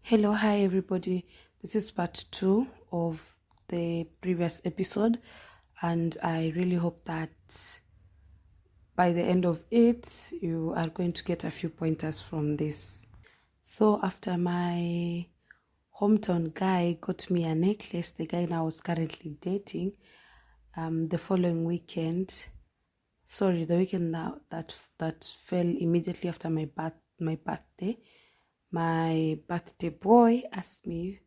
Hello, hi everybody. This is part 2 of the previous episode, and I really hope that by the end of it, you are going to get a few pointers from this. So, after my hometown guy got me a necklace, the guy now I was currently dating, the following weekend, the weekend now that fell immediately after my birthday. My birthday boy asked me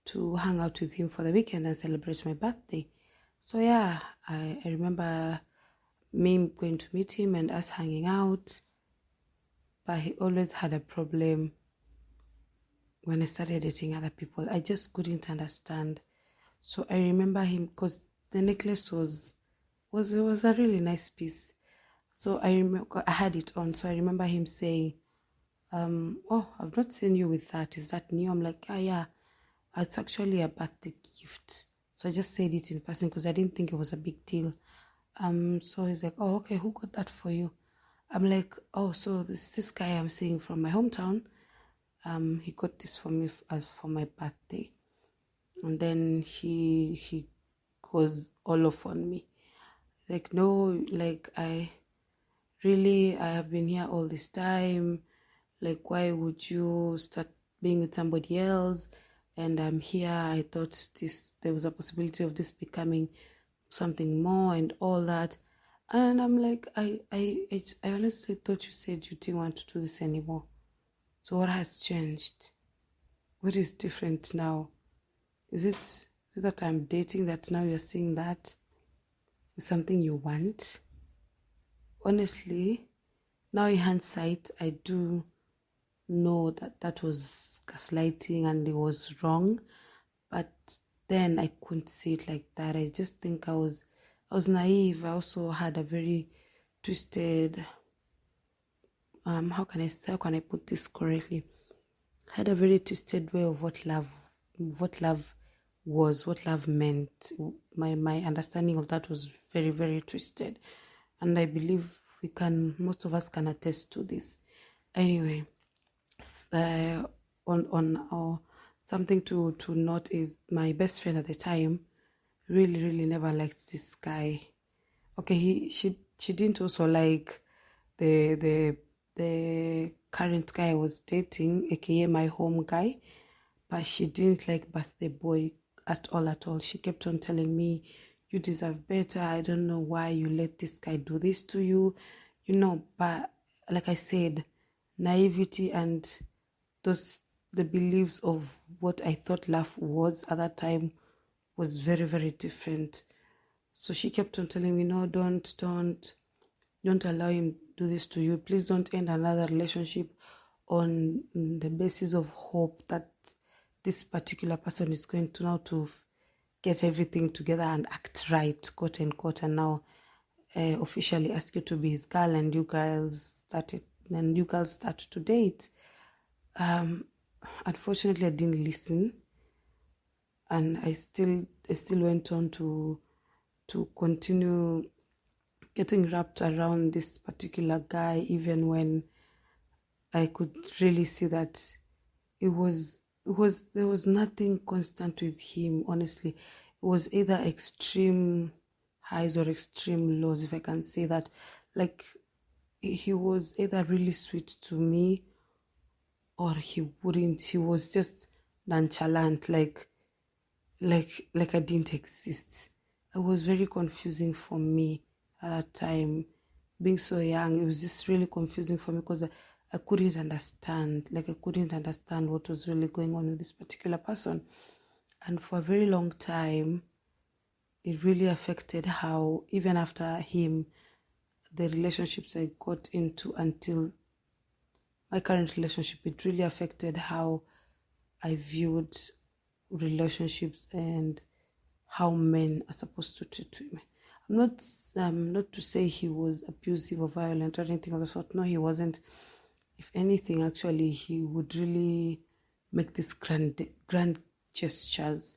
to hang out with him for the weekend and celebrate my birthday. So yeah, I remember me going to meet him and us hanging out. But he always had a problem when I started dating other people. I just couldn't understand. So I remember him because the necklace was a really nice piece. So I remember I had it on. So I remember him saying, "Oh, I've not seen you with that. Is that new?" I'm like, yeah. It's actually a birthday gift. So I just said it in passing because I didn't think it was a big deal. So he's like, "Oh, okay, who got that for you?" I'm like, "Oh, so this guy I'm seeing from my hometown, he got this for me as for my birthday." And then he goes all off on me. Like, "No, like I have been here all this time. Like, why would you start being with somebody else? And I'm here. I thought there was a possibility of this becoming something more and all that." And I'm like, I honestly thought you said you didn't want to do this anymore. So what has changed? What is different now? Is it that I'm dating that now you're saying that is something you want? Honestly, now in hindsight, I do know that was gaslighting and it was wrong, but then I couldn't see it like that. I just think I was naive. I also had a very twisted how can I put this correctly? I had a very twisted way of what love was, what love meant. My understanding of that was very, very twisted, and I believe most of us can attest to this. Anyway, on something to note is my best friend at the time really never liked this guy. Okay, she didn't also like the current guy I was dating, aka my home guy, but she didn't like birthday boy at all. She kept on telling me, "You deserve better. I don't know why you let this guy do this to you," But like I said, naivety and the beliefs of what I thought love was at that time was very, very different. So she kept on telling me, "No, don't allow him do this to you. Please don't end another relationship on the basis of hope that this particular person is going to now to get everything together and act right, quote unquote, and now officially ask you to be his girl, and you girls start to date." Unfortunately, I didn't listen, and I still went on to continue getting wrapped around this particular guy, even when I could really see that there was nothing constant with him. Honestly, it was either extreme highs or extreme lows, if I can say that. Like, he was either really sweet to me or he wouldn't. He was just nonchalant, like I didn't exist. It was very confusing for me at that time. Being so young, it was just really confusing for me because I couldn't understand. Like, I couldn't understand what was really going on with this particular person. And for a very long time, it really affected how, even after him, the relationships I got into until my current relationship, it really affected how I viewed relationships and how men are supposed to treat women. I'm not to say he was abusive or violent or anything of the sort. No, he wasn't. If anything, actually, he would really make these grand gestures,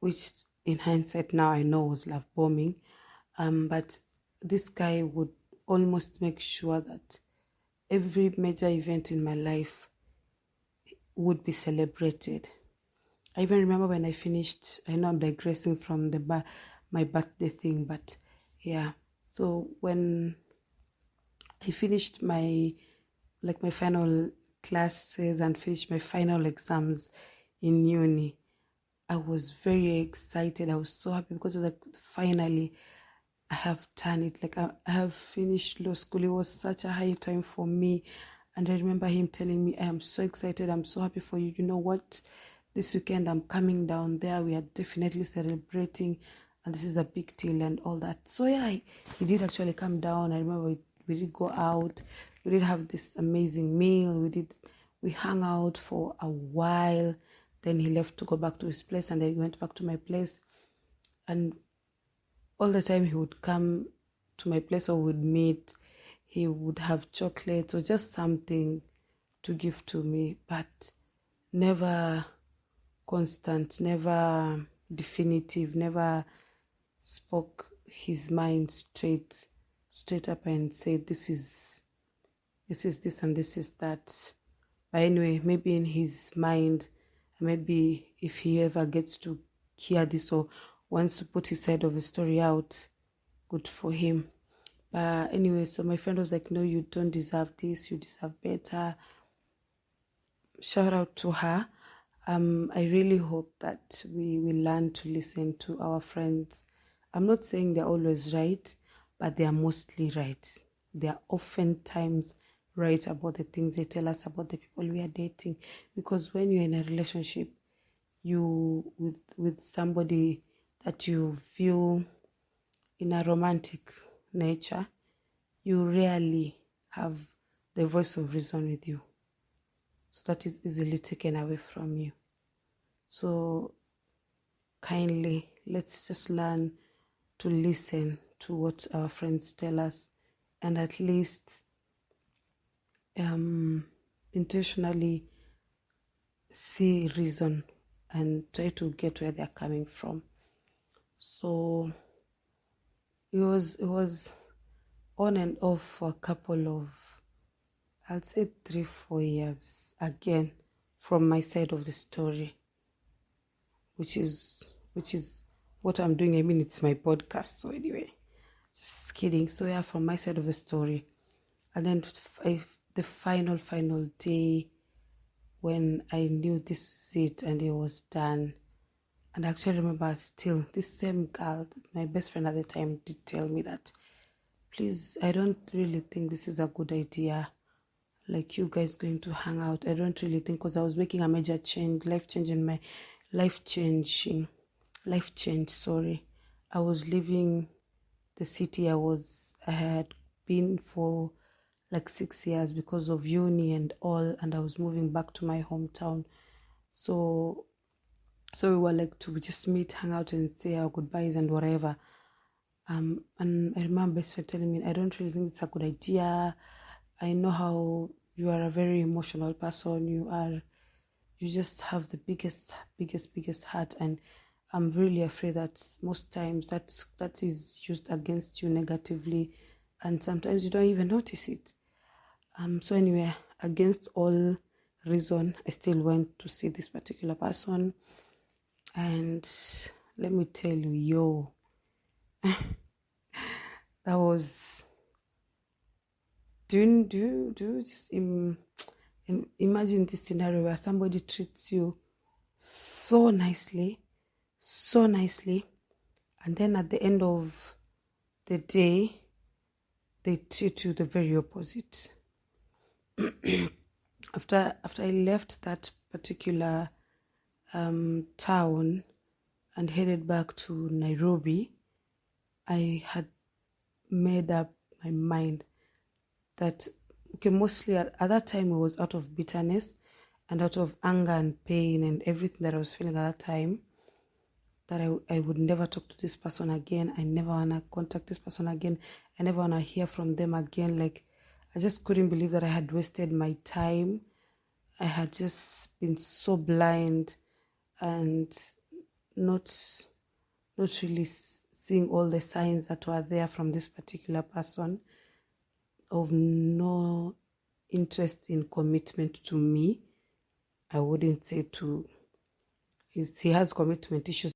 which in hindsight now I know was love bombing. But this guy would almost make sure that every major event in my life would be celebrated. I even remember when I finished, I know I'm digressing from my birthday thing, but yeah. So when I finished my final classes and finished my final exams in uni, I was very excited. I was so happy because it was like, finally I have done it. Like I have finished law school. It was such a high time for me. And I remember him telling me, I am so excited. I'm so happy for you. You know what? This weekend I'm coming down there. We are definitely celebrating. And this is a big deal and all that. So yeah, he did actually come down. I remember we did go out. We did have this amazing meal. We hung out for a while. Then he left to go back to his place, and I went back to my place. And all the time he would come to my place or would meet, he would have chocolates or just something to give to me, but never constant, never definitive, never spoke his mind straight up and said, this is this and this is that. But anyway, maybe in his mind, maybe if he ever gets to hear this or wants to put his side of the story out, good for him. But anyway, so my friend was like, no, you don't deserve this, you deserve better. Shout out to her. I really hope that we will learn to listen to our friends. I'm not saying they're always right, but they are mostly right. They are oftentimes right about the things they tell us about the people we are dating. Because when you're in a relationship, you with somebody that you view in a romantic nature, you rarely have the voice of reason with you. So that is easily taken away from you. So kindly, let's just learn to listen to what our friends tell us, and at least intentionally see reason and try to get where they're coming from. So it was on and off for a couple of, I'd say 3-4 years again, from my side of the story, which is what I'm doing. I mean, it's my podcast, so anyway, just kidding. So yeah, from my side of the story. And then the final day when I knew this is it and it was done. And I actually remember still, this same girl, my best friend at the time, did tell me that, please, I don't really think this is a good idea, like you guys going to hang out. I don't really think, because I was making a major change, life change, sorry. I was leaving the city I had been for like 6 years because of uni and all, and I was moving back to my hometown. So we were like to just meet, hang out, and say our goodbyes and whatever. And I remember best friend telling me, I don't really think it's a good idea. I know how you are a very emotional person. You just have the biggest heart, and I'm really afraid that most times that is used against you negatively, and sometimes you don't even notice it. So anyway, against all reason, I still went to see this particular person, and let me tell you, that was. Do you just imagine this scenario where somebody treats you so nicely, and then at the end of the day, they treat you the very opposite. After I left that particular town and headed back to Nairobi, I had made up my mind that, okay, mostly at that time it was out of bitterness and out of anger and pain and everything that I was feeling at that time, that I would never talk to this person again. I never want to contact this person again. I never want to hear from them again. Like, I just couldn't believe that I had wasted my time. I had just been so blind and not really seeing all the signs that were there from this particular person, of no interest in commitment to me. I wouldn't say he has commitment issues.